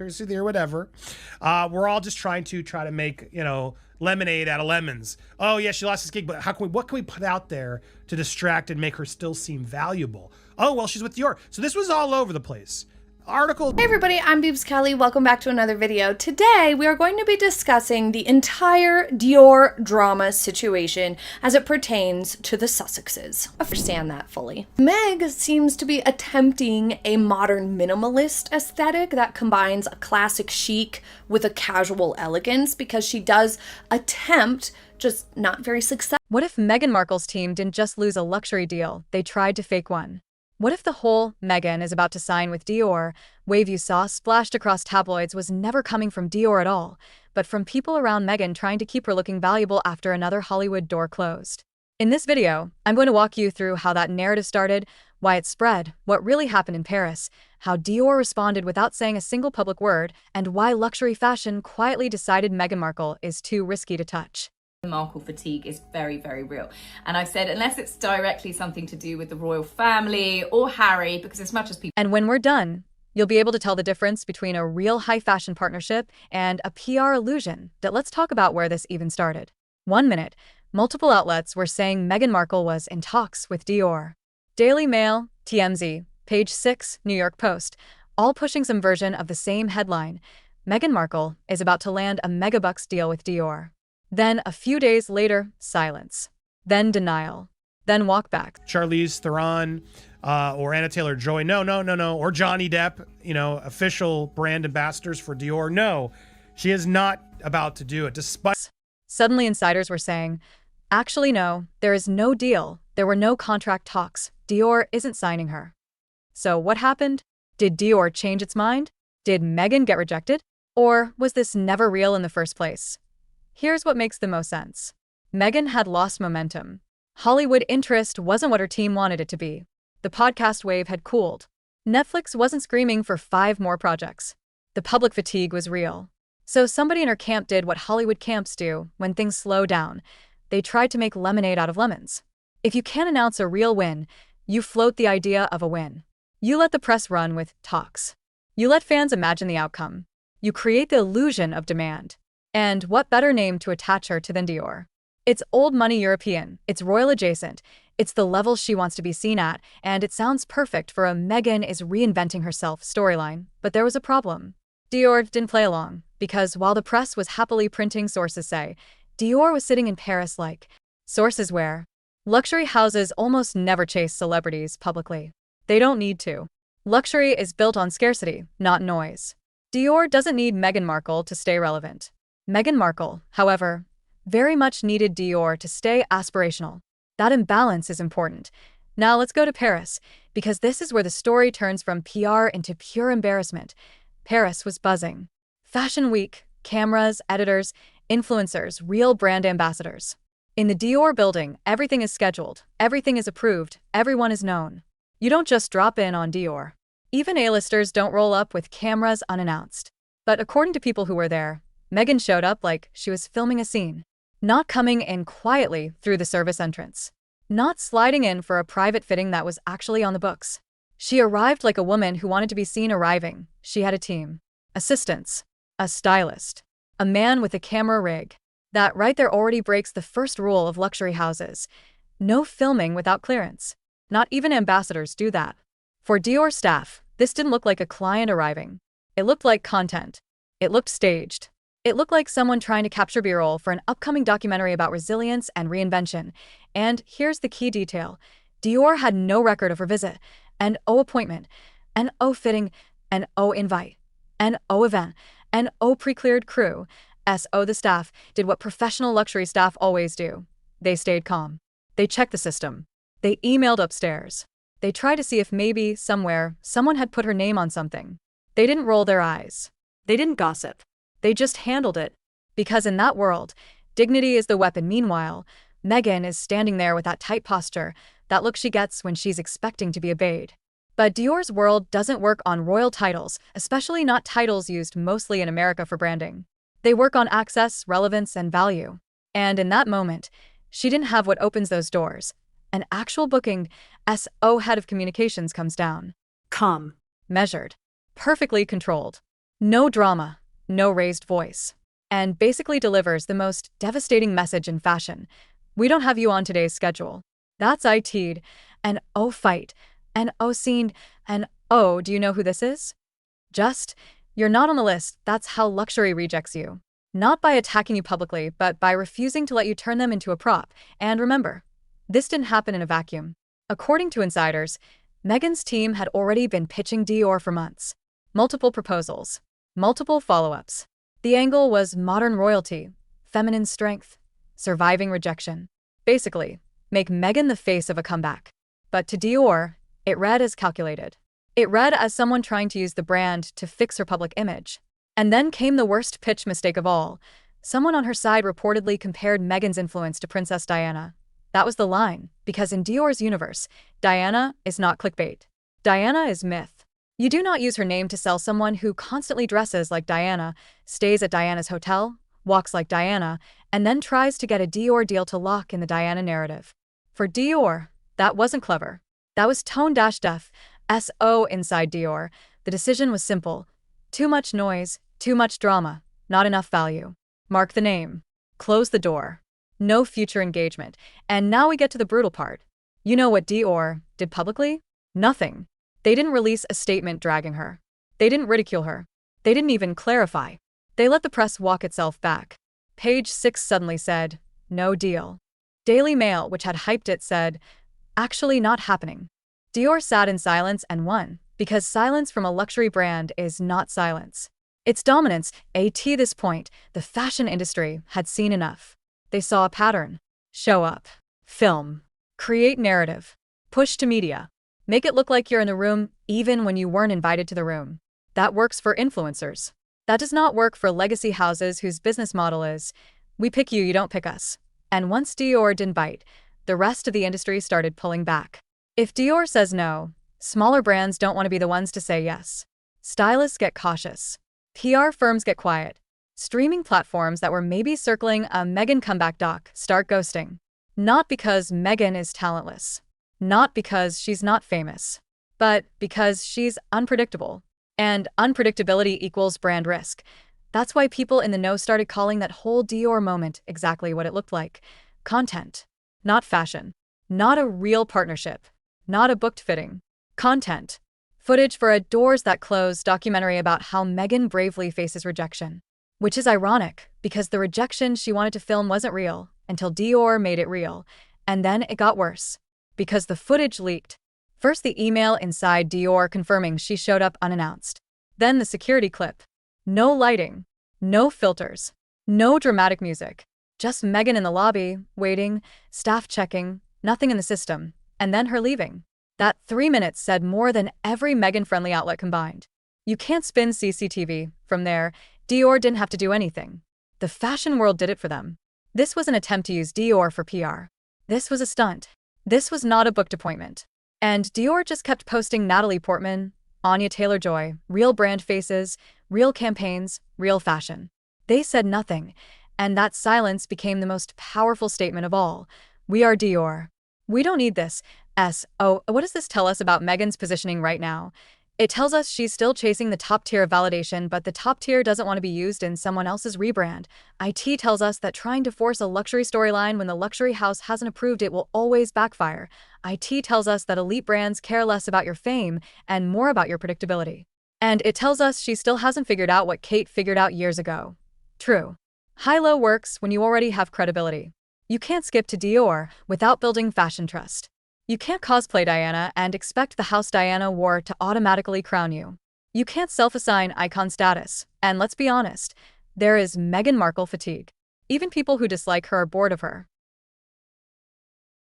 or whatever. We're all just trying to make, lemonade out of lemons. Oh yeah, she lost this gig, but what can we put out there to distract and make her still seem valuable? Oh, well, she's with Dior. So this was all over the place. Article. Hey everybody, I'm Beebs Kelly. Welcome back to another video. Today we are going to be discussing the entire Dior drama situation as it pertains to the Sussexes. I understand that fully. Meg seems to be attempting a modern minimalist aesthetic that combines a classic chic with a casual elegance, because she does attempt, just not very successful. What if Meghan Markle's team didn't just lose a luxury deal, they tried to fake one? What if the whole Meghan is about to sign with Dior wave you saw splashed across tabloids was never coming from Dior at all, but from people around Meghan trying to keep her looking valuable after another Hollywood door closed? In this video, I'm going to walk you through how that narrative started, why it spread, what really happened in Paris, how Dior responded without saying a single public word, and why luxury fashion quietly decided Meghan Markle is too risky to touch. Markle fatigue is very, very real. And I've said, unless it's directly something to do with the royal family or Harry, because as much as people... And when we're done, you'll be able to tell the difference between a real high fashion partnership and a PR illusion. Let's talk about where this even started. 1 minute, multiple outlets were saying Meghan Markle was in talks with Dior. Daily Mail, TMZ, Page 6, New York Post, all pushing some version of the same headline. Meghan Markle is about to land a megabucks deal with Dior. Then, a few days later, silence. Then denial. Then walk back. Charlize Theron or Anna Taylor-Joy. No. Or Johnny Depp, official brand ambassadors for Dior. No, she is not about to do it, despite... Suddenly, insiders were saying, actually, no, there is no deal. There were no contract talks. Dior isn't signing her. So what happened? Did Dior change its mind? Did Meghan get rejected? Or was this never real in the first place? Here's what makes the most sense. Meghan had lost momentum. Hollywood interest wasn't what her team wanted it to be. The podcast wave had cooled. Netflix wasn't screaming for 5 more projects. The public fatigue was real. So somebody in her camp did what Hollywood camps do when things slow down. They tried to make lemonade out of lemons. If you can't announce a real win, you float the idea of a win. You let the press run with talks. You let fans imagine the outcome. You create the illusion of demand. And what better name to attach her to than Dior? It's old money European, it's royal adjacent, it's the level she wants to be seen at, and it sounds perfect for a Meghan is reinventing herself storyline. But there was a problem. Dior didn't play along, because while the press was happily printing sources say, Dior was sitting in Paris like, sources where luxury houses almost never chase celebrities publicly. They don't need to. Luxury is built on scarcity, not noise. Dior doesn't need Meghan Markle to stay relevant. Meghan Markle, however, very much needed Dior to stay aspirational. That imbalance is important. Now let's go to Paris, because this is where the story turns from PR into pure embarrassment. Paris was buzzing. Fashion Week, cameras, editors, influencers, real brand ambassadors. In the Dior building, everything is scheduled, everything is approved, everyone is known. You don't just drop in on Dior. Even A-listers don't roll up with cameras unannounced. But according to people who were there, Meghan showed up like she was filming a scene, not coming in quietly through the service entrance, not sliding in for a private fitting that was actually on the books. She arrived like a woman who wanted to be seen arriving. She had a team, assistants, a stylist, a man with a camera rig. That right there already breaks the first rule of luxury houses. No filming without clearance. Not even ambassadors do that. For Dior staff, this didn't look like a client arriving. It looked like content. It looked staged. It looked like someone trying to capture B-roll for an upcoming documentary about resilience and reinvention. And here's the key detail. Dior had no record of her visit, an O appointment, an O fitting, an O invite, an O event, an O pre-cleared crew. SO the staff did what professional luxury staff always do. They stayed calm. They checked the system. They emailed upstairs. They tried to see if maybe, somewhere, someone had put her name on something. They didn't roll their eyes. They didn't gossip. They just handled it. Because in that world, dignity is the weapon. Meanwhile, Meghan is standing there with that tight posture, that look she gets when she's expecting to be obeyed. But Dior's world doesn't work on royal titles, especially not titles used mostly in America for branding. They work on access, relevance, and value. And in that moment, she didn't have what opens those doors. An actual booking. SO head of communications comes down. Calm. Measured. Perfectly controlled. No drama, no raised voice, and basically delivers the most devastating message in fashion. We don't have you on today's schedule. That's IT'd, and oh fight, and oh scene, and oh, do you know who this is? Just, you're not on the list. That's how luxury rejects you. Not by attacking you publicly, but by refusing to let you turn them into a prop. And remember, this didn't happen in a vacuum. According to insiders, Meghan's team had already been pitching Dior for months. Multiple proposals, multiple follow-ups. The angle was modern royalty, feminine strength, surviving rejection. Basically, make Meghan the face of a comeback. But to Dior, it read as calculated. It read as someone trying to use the brand to fix her public image. And then came the worst pitch mistake of all. Someone on her side reportedly compared Meghan's influence to Princess Diana. That was the line, because in Dior's universe, Diana is not clickbait. Diana is myth. You do not use her name to sell someone who constantly dresses like Diana, stays at Diana's hotel, walks like Diana, and then tries to get a Dior deal to lock in the Diana narrative. For Dior, that wasn't clever. That was tone-deaf. S.O. inside Dior. The decision was simple. Too much noise, too much drama, not enough value. Mark the name. Close the door. No future engagement. And now we get to the brutal part. You know what Dior did publicly? Nothing. They didn't release a statement dragging her. They didn't ridicule her. They didn't even clarify. They let the press walk itself back. Page 6 suddenly said, no deal. Daily Mail, which had hyped it, said, actually not happening. Dior sat in silence and won, because silence from a luxury brand is not silence. Its dominance, at this point, the fashion industry had seen enough. They saw a pattern. Show up. Film. Create narrative. Push to media. Make it look like you're in the room even when you weren't invited to the room. That works for influencers. That does not work for legacy houses whose business model is, we pick you, you don't pick us. And once Dior didn't bite, the rest of the industry started pulling back. If Dior says no, smaller brands don't want to be the ones to say yes. Stylists get cautious. PR firms get quiet. Streaming platforms that were maybe circling a Meghan comeback doc start ghosting. Not because Meghan is talentless. Not because she's not famous. But because she's unpredictable. And unpredictability equals brand risk. That's why people in the know started calling that whole Dior moment exactly what it looked like. Content. Not fashion. Not a real partnership. Not a booked fitting. Content. Footage for a Doors That Close documentary about how Meghan bravely faces rejection. Which is ironic, because the rejection she wanted to film wasn't real, until Dior made it real. And then it got worse. Because the footage leaked. First the email inside Dior confirming she showed up unannounced. Then the security clip. No lighting. No filters. No dramatic music. Just Meghan in the lobby, waiting, staff checking, nothing in the system. And then her leaving. That 3 minutes said more than every Meghan-friendly outlet combined. You can't spin CCTV. From there, Dior didn't have to do anything. The fashion world did it for them. This was an attempt to use Dior for PR. This was a stunt. This was not a booked appointment. And Dior just kept posting Natalie Portman, Anya Taylor-Joy, real brand faces, real campaigns, real fashion. They said nothing, and that silence became the most powerful statement of all. We are Dior. We don't need this. Oh, what does this tell us about Meghan's positioning right now? It tells us she's still chasing the top tier of validation, but the top tier doesn't want to be used in someone else's rebrand. IT tells us that trying to force a luxury storyline when the luxury house hasn't approved it will always backfire. IT tells us that elite brands care less about your fame and more about your predictability. And it tells us she still hasn't figured out what Kate figured out years ago. True. High-low works when you already have credibility. You can't skip to Dior without building fashion trust. You can't cosplay Diana and expect the house Diana wore to automatically crown you. You can't self-assign icon status. And let's be honest, there is Meghan Markle fatigue. Even people who dislike her are bored of her.